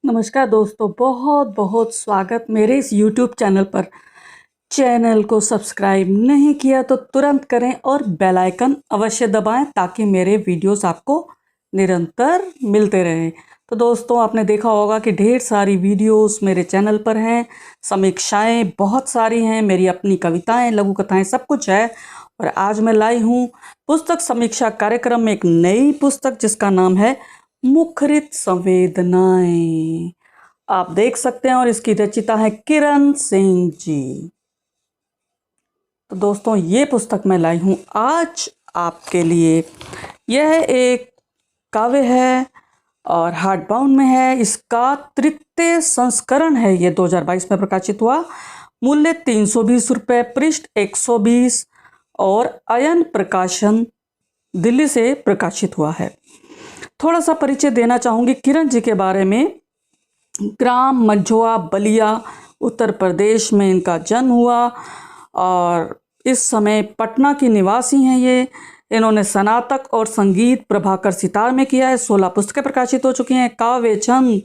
नमस्कार दोस्तों, बहुत बहुत स्वागत मेरे इस YouTube चैनल पर। चैनल को सब्सक्राइब नहीं किया तो तुरंत करें और बेल आइकन अवश्य दबाएं ताकि मेरे वीडियोस आपको निरंतर मिलते रहें। तो दोस्तों, आपने देखा होगा कि ढेर सारी वीडियोस मेरे चैनल पर हैं, समीक्षाएं बहुत सारी हैं, मेरी अपनी कविताएं, लघु कथाएं, सब कुछ है। और आज मैं लाई हूँ पुस्तक समीक्षा कार्यक्रम में एक नई पुस्तक जिसका नाम है मुखरित संवेदनाएं। आप देख सकते हैं और इसकी रचिता है किरण सिंह जी। तो दोस्तों, ये पुस्तक मैं लाई हूँ आज आपके लिए। यह एक काव्य है और हार्ड बाउंड में है। इसका तृतीय संस्करण है। ये 2022 में प्रकाशित हुआ। मूल्य 320 रुपये, पृष्ठ 120 और अयन प्रकाशन दिल्ली से प्रकाशित हुआ है। थोड़ा सा परिचय देना चाहूँगी किरण जी के बारे में। ग्राम मंझोआ, बलिया, उत्तर प्रदेश में इनका जन्म हुआ और इस समय पटना की निवासी हैं ये। इन्होंने स्नातक और संगीत प्रभाकर सितार में किया है। 16 पुस्तकें प्रकाशित हो चुकी हैं। काव्य, छंद,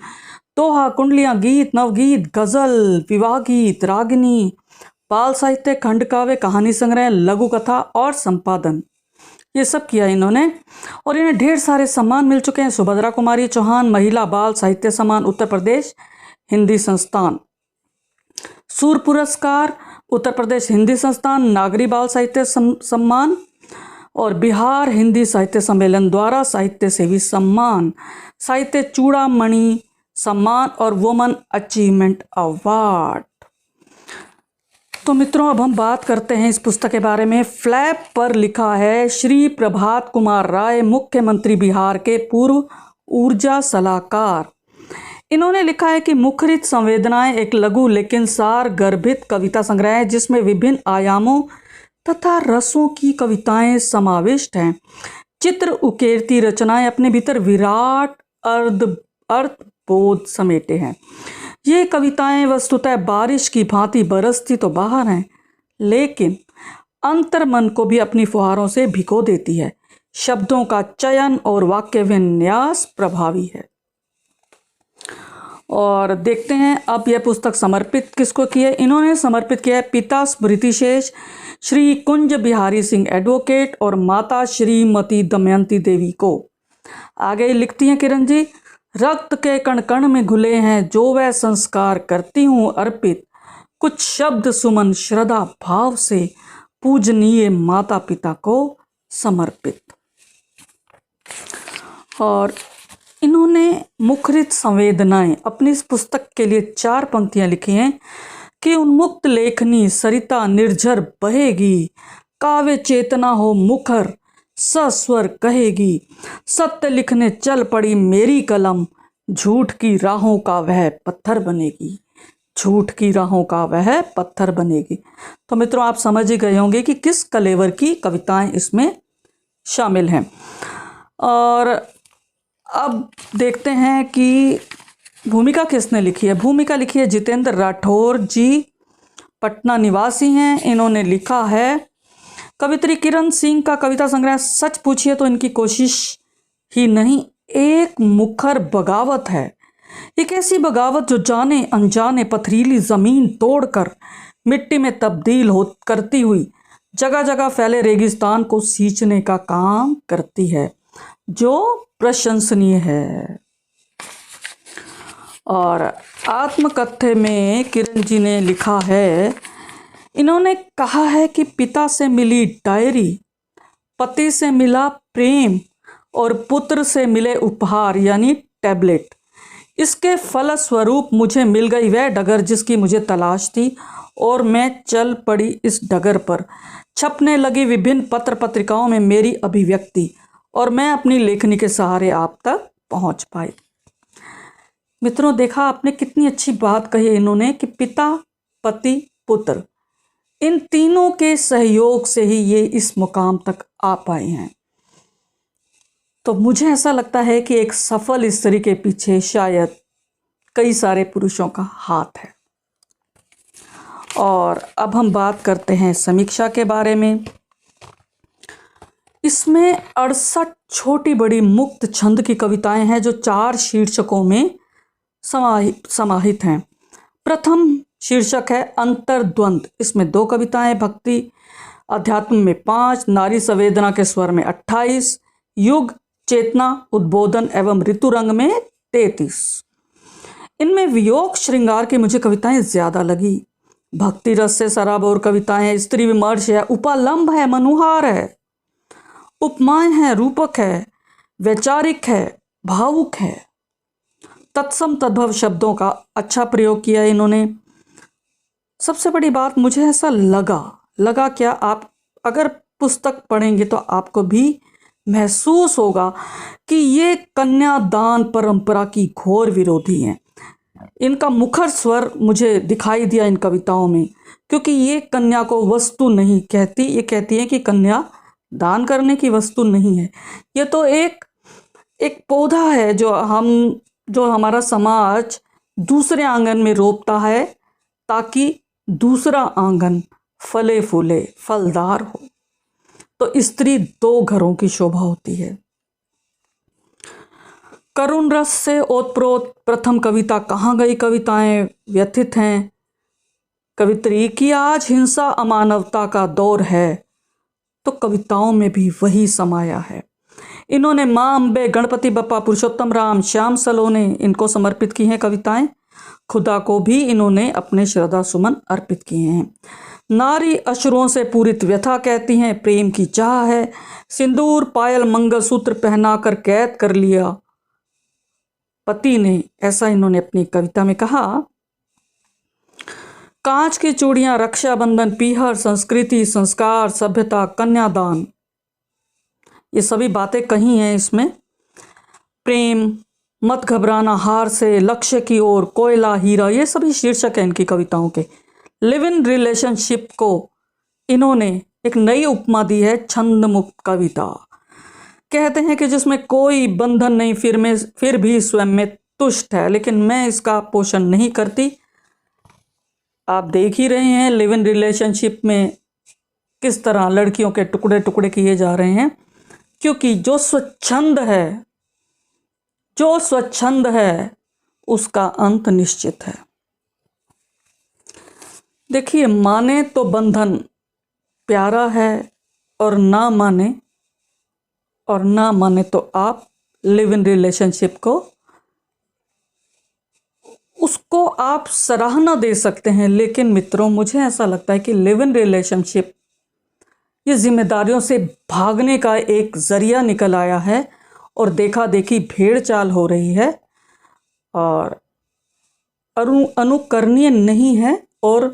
दोहा, कुंडलियाँ, गीत, नवगीत, गज़ल, विवाह गीत, रागिनी, बाल साहित्य, खंड काव्य, कहानी संग्रह, लघु कथा और संपादन, ये सब किया इन्होंने। और इन्हें ढेर सारे सम्मान मिल चुके हैं। सुभद्रा कुमारी चौहान महिला बाल साहित्य सम्मान, उत्तर प्रदेश हिंदी संस्थान। सूर पुरस्कार, उत्तर प्रदेश हिंदी संस्थान, नागरी बाल साहित्य सम्मान और बिहार हिंदी साहित्य सम्मेलन द्वारा साहित्य सेवी सम्मान, साहित्य चूड़ामणि सम्मान और वुमन अचीवमेंट अवार्ड। तो मित्रों, अब हम बात करते हैं इस पुस्तक के बारे में। फ्लैप पर लिखा है श्री प्रभात कुमार राय, मुख्यमंत्री बिहार के पूर्व ऊर्जा सलाहकार। इन्होंने लिखा है कि मुखरित संवेदनाएं एक लघु लेकिन सार गर्भित कविता संग्रह है जिसमें विभिन्न आयामों तथा रसों की कविताएं समाविष्ट हैं। चित्र उकेरती रचनाएं अपने भीतर विराट अर्थबोध समेटे हैं। ये कविताएं वस्तुतः बारिश की भांति बरसती तो बाहर हैं, लेकिन अंतर्मन को भी अपनी फुहारों से भिगो देती है। शब्दों का चयन और वाक्य विन्यास प्रभावी है। और देखते हैं अब यह पुस्तक समर्पित किसको की है। इन्होंने समर्पित किया है पिता स्मृतिशेष श्री कुंज बिहारी सिंह एडवोकेट और माता श्रीमती दमयंती देवी को। आगे लिखती हैं किरण जी, रक्त के कण कण में घुले हैं जो वह संस्कार करती हूँ अर्पित, कुछ शब्द सुमन श्रद्धा भाव से पूजनीय माता पिता को समर्पित। और इन्होंने मुखरित संवेदनाएं अपनी इस पुस्तक के लिए 4 पंक्तियां लिखी हैं कि उन्मुक्त लेखनी सरिता निर्झर बहेगी, काव्य चेतना हो मुखर सस्वर कहेगी, सत्य लिखने चल पड़ी मेरी कलम, झूठ की राहों का वह पत्थर बनेगी, झूठ की राहों का वह पत्थर बनेगी। तो मित्रों, आप समझ ही गए होंगे कि किस कलेवर की कविताएं इसमें शामिल हैं। और अब देखते हैं कि भूमिका किसने लिखी है। भूमिका लिखी है जितेंद्र राठौर जी, पटना निवासी हैं। इन्होंने लिखा है कवित्री किरण सिंह का कविता संग्रह सच पूछिए तो इनकी कोशिश ही नहीं, एक मुखर बगावत है। एक ऐसी बगावत जो जाने अनजाने पथरीली जमीन तोड़कर मिट्टी में तब्दील हो करती हुई जगह जगह फैले रेगिस्तान को सींचने का काम करती है, जो प्रशंसनीय है। और आत्मकथ्य में किरण जी ने लिखा है, इन्होंने कहा है कि पिता से मिली डायरी, पति से मिला प्रेम और पुत्र से मिले उपहार यानी टैबलेट, इसके फलस्वरूप मुझे मिल गई वह डगर जिसकी मुझे तलाश थी और मैं चल पड़ी इस डगर पर। छपने लगी विभिन्न पत्र पत्रिकाओं में मेरी अभिव्यक्ति और मैं अपनी लेखनी के सहारे आप तक पहुंच पाई। मित्रों, देखा आपने कितनी अच्छी बात कही है इन्होंने कि पिता, पति, पुत्र, इन तीनों के सहयोग से ही ये इस मुकाम तक आ पाए हैं। तो मुझे ऐसा लगता है कि एक सफल स्त्री के पीछे शायद कई सारे पुरुषों का हाथ है। और अब हम बात करते हैं समीक्षा के बारे में। इसमें 68 छोटी बड़ी मुक्त छंद की कविताएं हैं जो 4 शीर्षकों में समाहित हैं। प्रथम शीर्षक है अंतर्द्वंद। इसमें 2 कविताएं, भक्ति अध्यात्म में 5, नारी संवेदना के स्वर में 28, युग, चेतना, उद्बोधन एवं ऋतुरंग में 33। इनमें वियोग श्रृंगार की मुझे कविताएं ज्यादा लगी। भक्ति रस से सराबोर कविताएं, स्त्री विमर्श है, उपालंब है, मनुहार है, उपमाएं हैं, रूपक है, वैचारिक है, भावुक है। तत्सम तद्भव शब्दों का अच्छा प्रयोग किया इन्होंने। सबसे बड़ी बात मुझे ऐसा लगा क्या, आप अगर पुस्तक पढ़ेंगे तो आपको भी महसूस होगा कि ये कन्यादान परंपरा की घोर विरोधी हैं। इनका मुखर स्वर मुझे दिखाई दिया इन कविताओं में, क्योंकि ये कन्या को वस्तु नहीं कहती, ये कहती है कि कन्या दान करने की वस्तु नहीं है। ये तो एक पौधा है जो हमारा समाज दूसरे आंगन में रोपता है ताकि दूसरा आंगन फले फूले फलदार हो। तो स्त्री 2 घरों की शोभा होती है। करुण रस से ओतप्रोत प्रथम कविता कहाँ गई कविताएं व्यथित हैं। कवित्री की आज हिंसा अमानवता का दौर है, तो कविताओं में भी वही समाया है। इन्होंने माँ अम्बे, गणपति बप्पा, पुरुषोत्तम राम, श्याम सलोने इनको समर्पित की हैं कविताएं। खुदा को भी इन्होंने अपने श्रद्धा सुमन अर्पित किए हैं। नारी अश्रुओं से पूरित व्यथा कहती हैं, प्रेम की चाह है, सिंदूर पायल मंगलसूत्र पहनाकर कैद कर लिया पति ने, ऐसा इन्होंने अपनी कविता में कहा। कांच की चूड़ियां, रक्षाबंधन, पीहर, संस्कृति, संस्कार, सभ्यता, कन्यादान, ये सभी बातें कही हैं इसमें। प्रेम, मत घबराना हार से, लक्ष्य की ओर, कोयला, हीरा, ये सभी शीर्षक हैं इनकी कविताओं के। लिव इन रिलेशनशिप को इन्होंने एक नई उपमा दी है, छंद मुक्त कविता। कहते हैं कि जिसमें कोई बंधन नहीं, फिर भी स्वयं में तुष्ट है, लेकिन मैं इसका पोषण नहीं करती। आप देख ही रहे हैं लिव इन रिलेशनशिप में किस तरह लड़कियों के टुकड़े टुकड़े किए जा रहे हैं, क्योंकि जो स्वच्छंद है उसका अंत निश्चित है। देखिए, माने तो बंधन प्यारा है और ना माने तो आप लिव इन रिलेशनशिप को उसको आप सराहना दे सकते हैं। लेकिन मित्रों, मुझे ऐसा लगता है कि लिव इन रिलेशनशिप ये जिम्मेदारियों से भागने का एक जरिया निकल आया है और देखा देखी भेड़ चाल हो रही है और अनुकरणीय नहीं है। और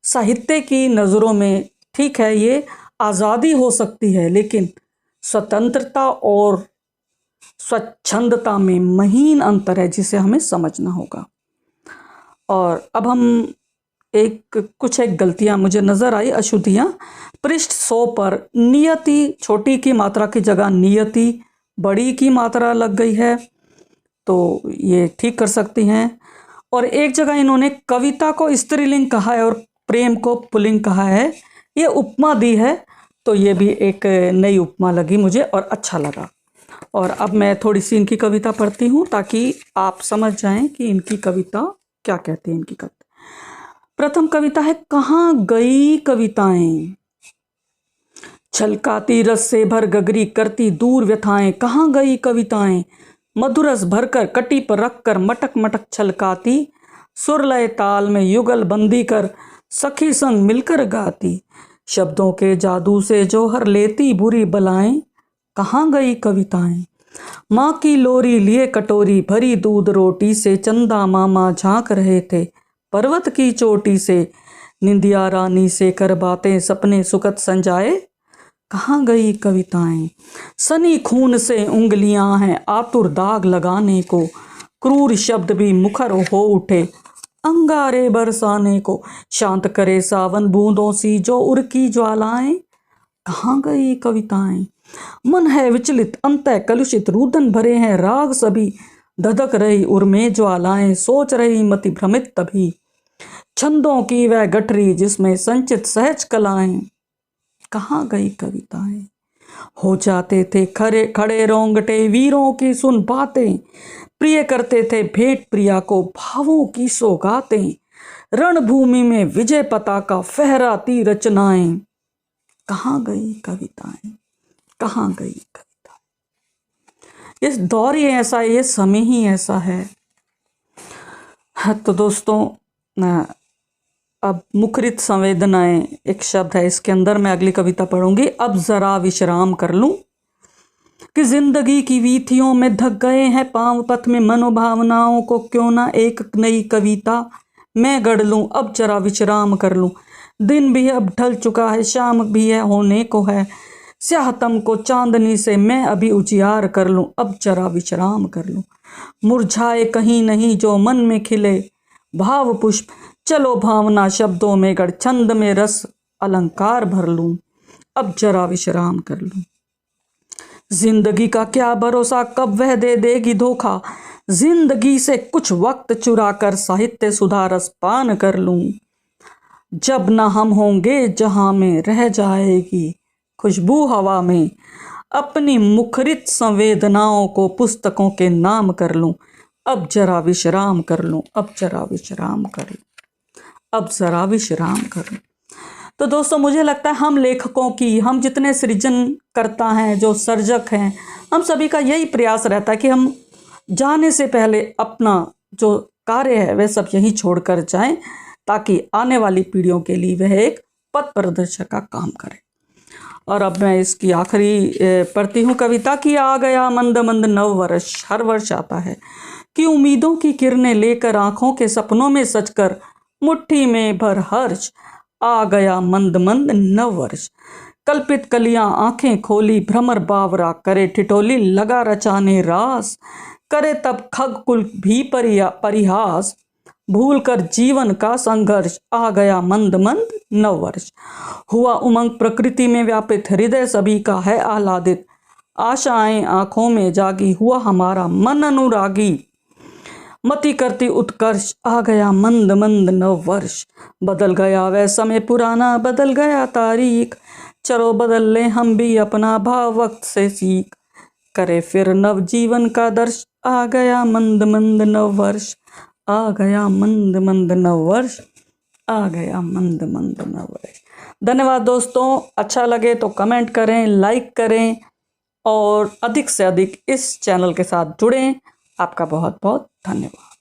साहित्य की नज़रों में ठीक है, ये आज़ादी हो सकती है, लेकिन स्वतंत्रता और स्वच्छंदता में महीन अंतर है जिसे हमें समझना होगा। और अब हम कुछ गलतियां मुझे नज़र आई, अशुद्धियां। पृष्ठ 100 पर नियति छोटी की मात्रा की जगह नियति बड़ी की मात्रा लग गई है, तो ये ठीक कर सकती हैं। और एक जगह इन्होंने कविता को स्त्रीलिंग कहा है और प्रेम को पुल्लिंग कहा है, ये उपमा दी है, तो ये भी एक नई उपमा लगी मुझे और अच्छा लगा। और अब मैं थोड़ी सी इनकी कविता पढ़ती हूँ ताकि आप समझ जाएं कि इनकी कविता क्या कहती है। इनकी कविता, प्रथम कविता है कहाँ गई कविताएं। छलकाती रस से भर गगरी करती दूर व्यथाएं, कहाँ गई कविताएं। मधुरस भरकर कटी पर रखकर मटक मटक छलकाती, सुरलय ताल में युगल बंदी कर सखी संग मिलकर गाती। शब्दों के जादू से जो हर लेती बुरी बलाएं, कहाँ गई कविताएं। माँ की लोरी लिए कटोरी भरी दूध रोटी से, चंदा मामा झांक रहे थे पर्वत की चोटी से। निंदिया रानी से कर बातें सपने सुखद संजाए, कहाँ गई कविताएं। सनी खून से उंगलियां हैं आतुर दाग लगाने को, क्रूर शब्द भी मुखर हो उठे अंगारे बरसाने को। शांत करे सावन बूंदों सी जो उड़की ज्वालाएं, कहाँ गई कविताएं। मन है विचलित अंतः कलुषित रुदन भरे हैं राग सभी, धधक रही उर्मे ज्वालाएं सोच रही मति भ्रमित तभी। छंदों की वह गठरी जिसमें संचित सहज कलाएं, कहाँ गई कविताएं। हो जाते थे खड़े खड़े रोंगटे वीरों की सुन बातें, प्रिय करते थे भेंट प्रिया को भावों की सौगातें, रणभूमि में विजय पताका फहराती रचनाएं, कहाँ गई कविताएं, कहाँ गई कविताएं। इस दौर ही ऐसा है, ये समय ही ऐसा है। तो दोस्तों अब मुखरित संवेदनाएं एक शब्द है, इसके अंदर मैं अगली कविता पढ़ूंगी। अब जरा विश्राम कर लूं कि जिंदगी की वीथियों में धक गए हैं पांव, पथ में मनोभावनाओं को क्यों ना एक नई कविता मैं गढ़ लूं। अब जरा विश्राम कर लूं, दिन भी अब ढल चुका है, शाम भी है होने को है, स्याहतम को चांदनी से मैं अभी उजियार कर लूं। अब जरा विश्राम कर लूं, मुरझाए कहीं नहीं जो मन में खिले भाव पुष्प, चलो भावना शब्दों में गढ़, छंद में रस अलंकार भर लूं। अब जरा विश्राम कर लूं, जिंदगी का क्या भरोसा कब वह दे देगी धोखा, जिंदगी से कुछ वक्त चुरा कर साहित्य सुधा रस पान कर लूं। जब न हम होंगे जहां में रह जाएगी खुशबू हवा में, अपनी मुखरित संवेदनाओं को पुस्तकों के नाम कर लूं। अब जरा विश्राम कर लूं, अब जरा विश्राम कर लूं, अब जरा विश्राम कर लूं। तो दोस्तों मुझे लगता है हम लेखकों की, हम जितने सृजनकर्ता हैं, जो सर्जक हैं, हम सभी का यही प्रयास रहता है कि हम जाने से पहले अपना जो कार्य है वह सब यहीं छोड़कर जाएं, ताकि आने वाली पीढ़ियों के लिए वह एक पथ प्रदर्शक का काम करे। और अब मैं इसकी आखिरी पढ़ती हूँ कविता की। आ गया मंद मंद नव वर्ष, हर वर्ष आता है कि उम्मीदों की किरणें लेकर आंखों के सपनों में सजकर मुट्ठी में भर हर्ष। आ गया मंद मंद नव वर्ष, कल्पित कलियां आंखें खोली, भ्रमर बावरा करे ठिठोली, लगा रचाने रास, करे तब खग कुल भी परिहास, भूल कर जीवन का संघर्ष। आ गया मंद मंद नव वर्ष, हुआ उमंग प्रकृति में व्यापित, हृदय सभी का है आह्लादित, आशाएं आंखों में जागी, हुआ हमारा मन अनुरागी, मति करती उत्कर्ष। आ गया मंद मंद नव वर्ष, बदल गया वह समय पुराना, बदल गया तारीख, चलो बदल ले हम भी अपना भाव वक्त से सीख, करे फिर नव जीवन का दर्श। आ गया मंद मंद नव वर्ष, आ गया मंद मंद नव वर्ष, आ गया मंद मंद नव वर्ष। धन्यवाद दोस्तों, अच्छा लगे तो कमेंट करें, लाइक करें और अधिक से अधिक इस चैनल के साथ जुड़ें। आपका बहुत बहुत धन्यवाद।